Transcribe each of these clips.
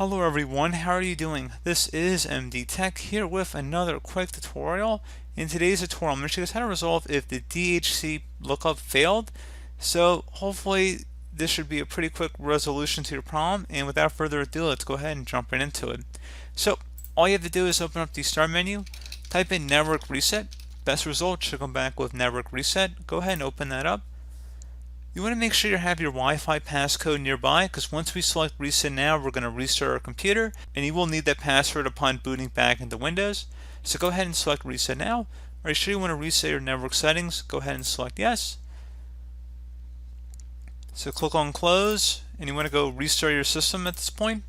Hello everyone, how are you doing? This is MD Tech here with another quick tutorial. In today's tutorial, I'm going to show you guys how to resolve if the DHC lookup failed. So hopefully this should be a pretty quick resolution to your problem, and without further ado, let's go ahead and jump right into it. So all you have to do is open up the start menu, type in network reset. Best result should come back with network reset. Go ahead and open that up. You want to make sure you have your Wi-Fi passcode nearby, because once we select reset now, we're going to restart our computer and you will need that password upon booting back into Windows. So go ahead and select reset now. Are you sure you want to reset your network settings? Go ahead and select yes. So click on close, and you want to go restart your system at this point.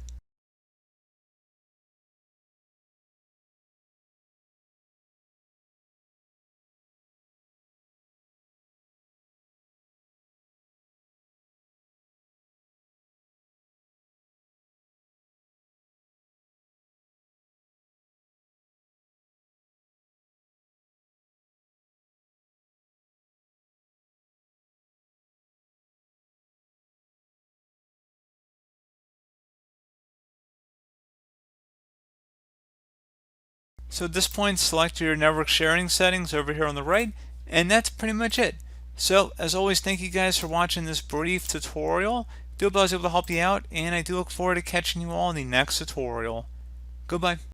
So at this point, select your network sharing settings over here on the right, and that's pretty much it. So as always, thank you guys for watching this brief tutorial. I do hope I was able to help you out, and I do look forward to catching you all in the next tutorial. Goodbye.